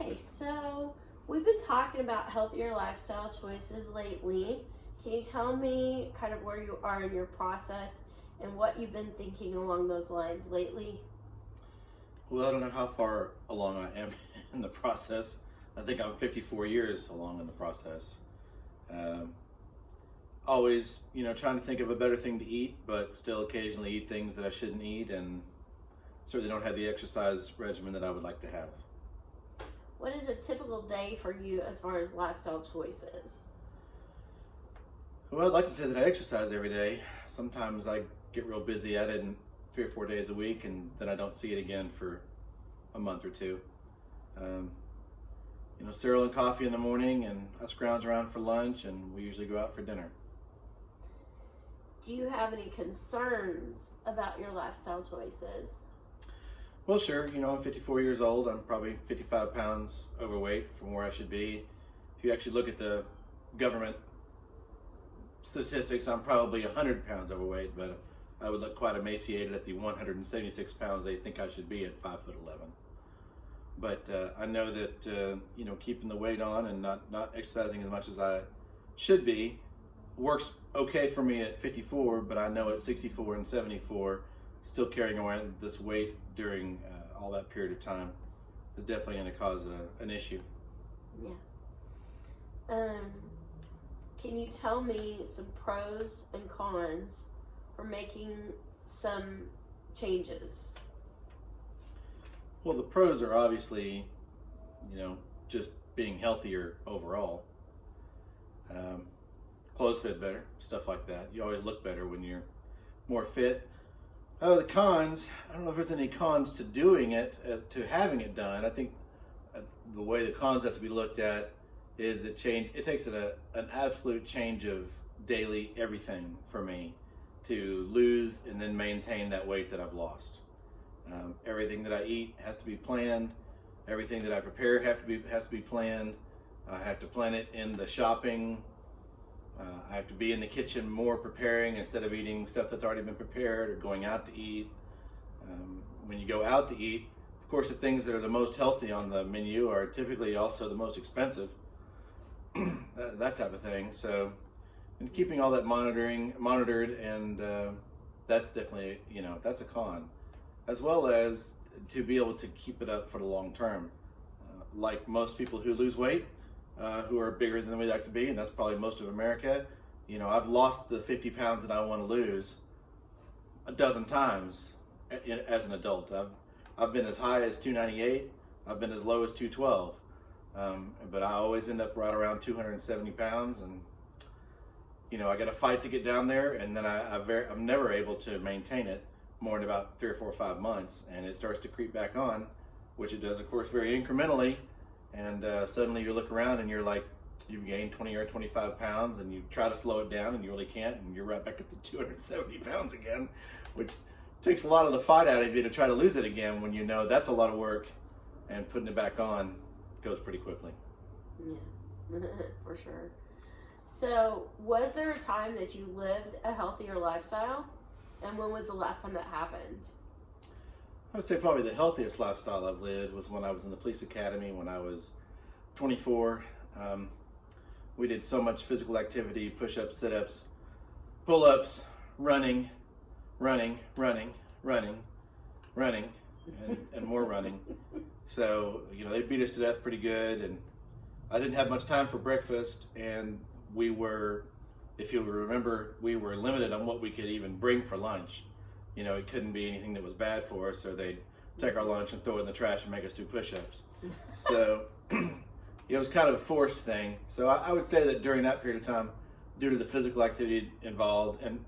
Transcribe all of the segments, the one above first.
Okay, so we've been talking about healthier lifestyle choices lately. Can you tell me kind of where you are in your process and what you've been thinking along those lines lately? Well, I don't know how far along I am in the process. I think I'm 54 years along in the process. Um, Always, trying to think of a better thing to eat, but still occasionally eat things that I shouldn't eat, and certainly don't have the exercise regimen that I would like to have. What is a typical day for you as far as lifestyle choices? Well, I'd like to say that I exercise every day. Sometimes I get real busy at it in 3 or 4 days a week, and then I don't see it again for a month or two. Um, Cereal and coffee in the morning, and I scrounge around for lunch, and we usually go out for dinner. Do you have any concerns about your lifestyle choices? Well, sure. I'm 54 years old. I'm probably 55 pounds overweight from where I should be. If you actually look at the government statistics, I'm probably 100 pounds overweight, but I would look quite emaciated at the 176 pounds they think I should be at 5'11". But I know that keeping the weight on and not exercising as much as I should be works okay for me at 54. But I know at 64 and 74, still carrying around this weight during all that period of time is definitely going to cause an issue. Yeah. Can you tell me some pros and cons for making some changes? Well, the pros are obviously, just being healthier overall. Clothes fit better, stuff like that. You always look better when you're more fit. The cons, I don't know if there's any cons to doing it, to having it done. I think the way the cons have to be looked at is it takes an absolute change of daily everything for me to lose and then maintain that weight that I've lost. Everything that I eat has to be planned. Everything that I prepare has to be planned. I have to plan it in the shopping. I have to be in the kitchen more preparing instead of eating stuff that's already been prepared or going out to eat. When you go out to eat, of course, the things that are the most healthy on the menu are typically also the most expensive. that type of thing. So, and keeping all that monitored, and that's definitely that's a con, as well as to be able to keep it up for the long term. Like most people who lose weight, who are bigger than we like to be, and that's probably most of America. I've lost the 50 pounds that I want to lose a dozen times as an adult. I've been as high as 298. I've been as low as 212. But I always end up right around 270 pounds, and I got to fight to get down there, and then I'm never able to maintain it more than about 3 or 4 or 5 months, and it starts to creep back on, which it does, of course, very incrementally. And suddenly you look around and you're like, you've gained 20 or 25 pounds, and you try to slow it down and you really can't, and you're right back at the 270 pounds again, which takes a lot of the fight out of you to try to lose it again when that's a lot of work, and putting it back on goes pretty quickly. Yeah, for sure. So, was there a time that you lived a healthier lifestyle? And when was the last time that happened? I would say probably the healthiest lifestyle I've lived was when I was in the police academy when I was 24. We did so much physical activity, push-ups, sit-ups, pull-ups, running, and more running. So, they beat us to death pretty good, and I didn't have much time for breakfast, and we were, if you remember, we were limited on what we could even bring for lunch. It couldn't be anything that was bad for us, or they'd take our lunch and throw it in the trash and make us do push-ups. So it was kind of a forced thing. So I would say that during that period of time, due to the physical activity involved and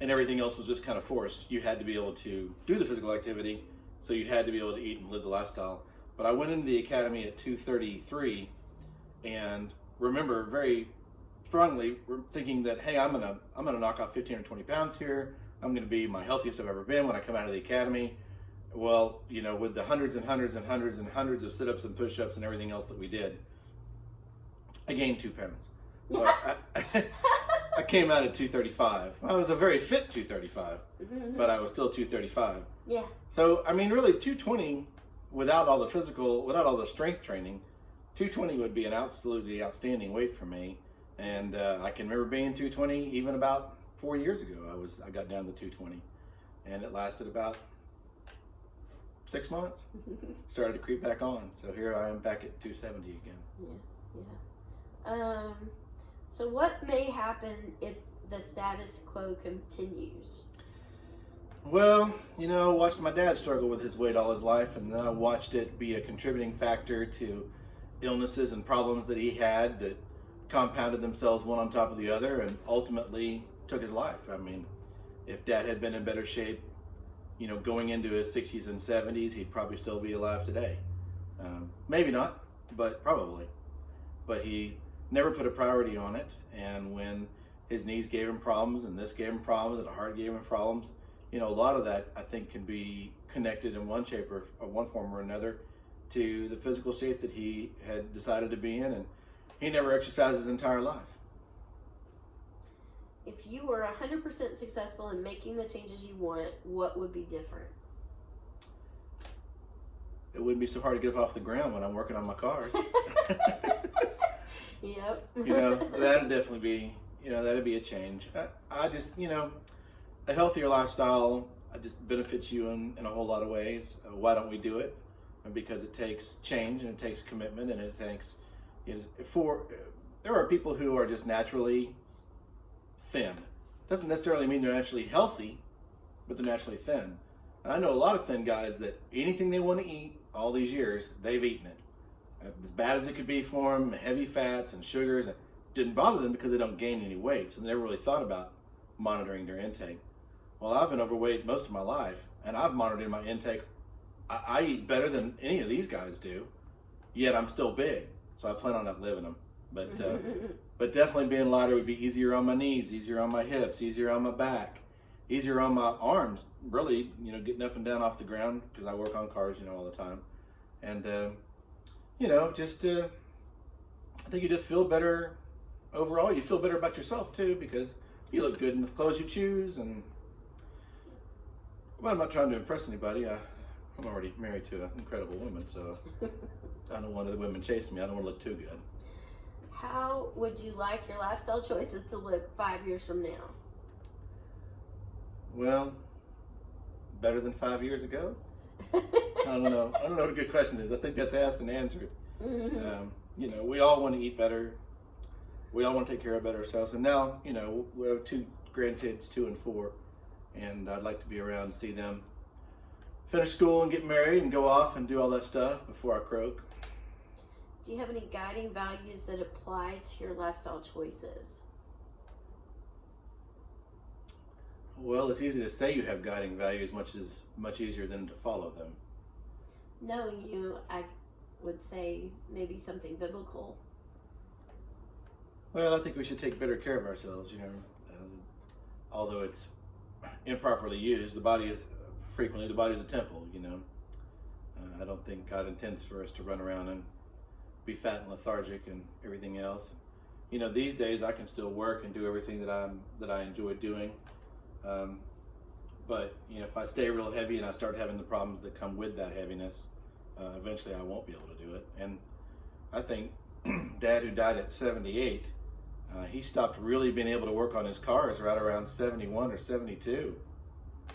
everything else was just kind of forced, you had to be able to do the physical activity, so you had to be able to eat and live the lifestyle. But I went into the academy at 233 and remember very strongly thinking that, hey, I'm gonna knock off 15 or 20 pounds here. I'm gonna be my healthiest I've ever been when I come out of the academy. Well, with the hundreds and hundreds and hundreds and hundreds of sit-ups and push-ups and everything else that we did, I gained 2 pounds. So I came out at 235. I was a very fit 235, but I was still 235. Yeah. So, really 220 without all the strength training, 220 would be an absolutely outstanding weight for me. And I can remember being 220 even about 4 years ago. I got down to 220, and it lasted about 6 months. Started to creep back on. So here I am back at 270 again. Yeah. So what may happen if the status quo continues? Well, I watched my dad struggle with his weight all his life, and then I watched it be a contributing factor to illnesses and problems that he had that compounded themselves one on top of the other and ultimately took his life. I mean, if Dad had been in better shape, going into his 60s and 70s, he'd probably still be alive today. Maybe not, but probably. But he never put a priority on it, and when his knees gave him problems and this gave him problems and the heart gave him problems, a lot of that I think can be connected in one shape or one form or another to the physical shape that he had decided to be in, and he never exercised his entire life. If you were 100% successful in making the changes you want, what would be different? It wouldn't be so hard to get up off the ground when I'm working on my cars. Yep. That'd definitely be, that'd be a change. I just, a healthier lifestyle just benefits you in a whole lot of ways. Why don't we do it? And because it takes change and it takes commitment and it takes, there are people who are just naturally thin. Doesn't necessarily mean they're naturally healthy, but they're naturally thin. And I know a lot of thin guys that anything they want to eat all these years, they've eaten it. As bad as it could be for them, heavy fats and sugars, it didn't bother them because they don't gain any weight. So they never really thought about monitoring their intake. Well, I've been overweight most of my life, and I've monitored my intake. I eat better than any of these guys do, yet I'm still big. So I plan on outliving them. But definitely being lighter would be easier on my knees, easier on my hips, easier on my back, easier on my arms. Really, getting up and down off the ground because I work on cars, all the time. And, I think you just feel better overall. You feel better about yourself too because you look good in the clothes you choose. And well, I'm not trying to impress anybody. I'm already married to an incredible woman, so I don't want the women chasing me. I don't want to look too good. How would you like your lifestyle choices to look 5 years from now? Well, better than 5 years ago? I don't know what a good question is. I think that's asked and answered. We all want to eat better. We all want to take care of better ourselves. And now, we have 2 grandkids, 2 and 4, and I'd like to be around to see them finish school and get married and go off and do all that stuff before I croak. Do you have any guiding values that apply to your lifestyle choices? Well, it's easy to say you have guiding values, much easier than to follow them. Knowing you, I would say maybe something biblical. Well, I think we should take better care of ourselves, although it's improperly used. The body is a temple, I don't think God intends for us to run around and be fat and lethargic and everything else. These days I can still work and do everything that I enjoy doing. But if I stay real heavy and I start having the problems that come with that heaviness, eventually I won't be able to do it. And I think Dad, who died at 78, he stopped really being able to work on his cars right around 71 or 72.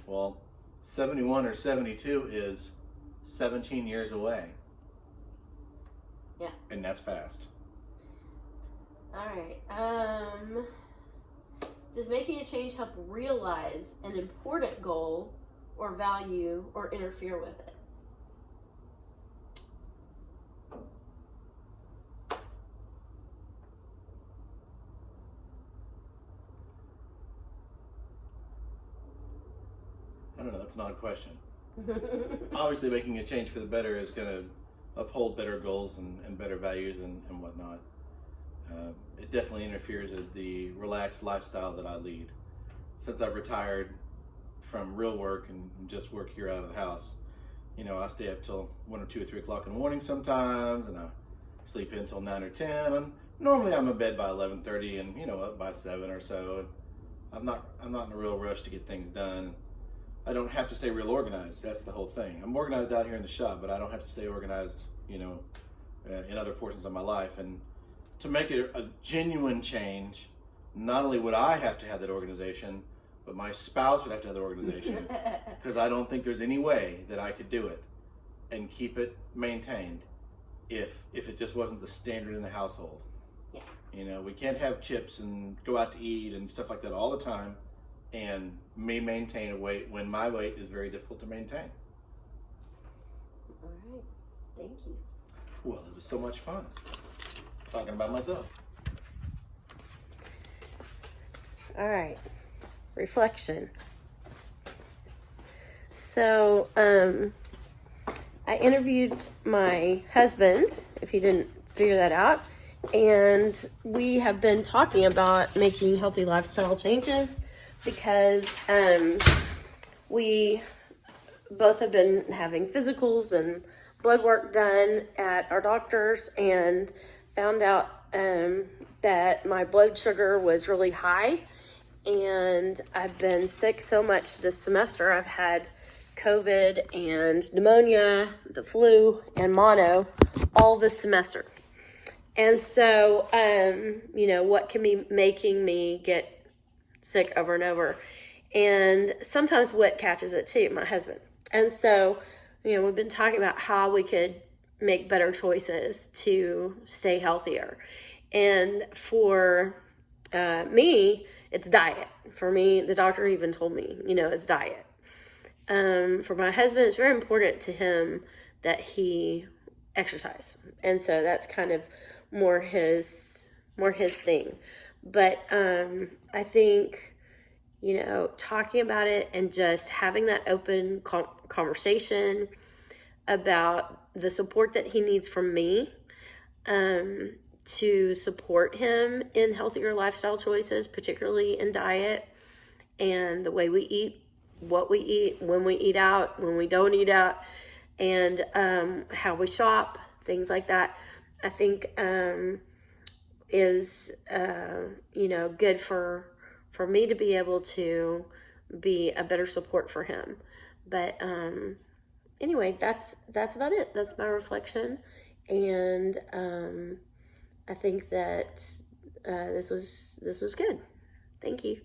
Well, 71 or 72 is 17 years away. Yeah. And that's fast. All right. Does making a change help realize an important goal or value or interfere with it? I don't know, that's an odd question. Obviously, making a change for the better is going to uphold better goals and better values and whatnot. It definitely interferes with the relaxed lifestyle that I lead. Since I've retired from real work and just work here out of the house, I stay up till 1 or 2 or 3 o'clock in the morning sometimes, and I sleep in till 9 or 10. And normally I'm in bed by 11:30 and up by 7 or so. And I'm not in a real rush to get things done. I don't have to stay real organized. That's the whole thing. I'm organized out here in the shop, but I don't have to stay organized, in other portions of my life. And to make it a genuine change, not only would I have to have that organization, but my spouse would have to have that organization, because I don't think there's any way that I could do it and keep it maintained if it just wasn't the standard in the household. Yeah. We can't have chips and go out to eat and stuff like that all the time and me maintain a weight when my weight is very difficult to maintain. All right. Thank you. Well, it was so much fun talking about myself. All right. Reflection. So, I interviewed my husband, if you didn't figure that out, and we have been talking about making healthy lifestyle changes because we both have been having physicals and blood work done at our doctor's and found out that my blood sugar was really high, and I've been sick so much this semester. I've had COVID and pneumonia, the flu, and mono all this semester. And so, what can be making me get sick over and over? And sometimes Whit catches it too, my husband. And so, we've been talking about how we could make better choices to stay healthier. And for me, it's diet. For me, the doctor even told me, it's diet. For my husband, it's very important to him that he exercise. And so that's kind of more his thing. But I think, talking about it and just having that open conversation about the support that he needs from me to support him in healthier lifestyle choices, particularly in diet and the way we eat, what we eat, when we eat out, when we don't eat out, and how we shop, things like that, I think is good for me to be able to be a better support for him. But anyway, that's about it. That's my reflection, and I think that this was good. Thank you.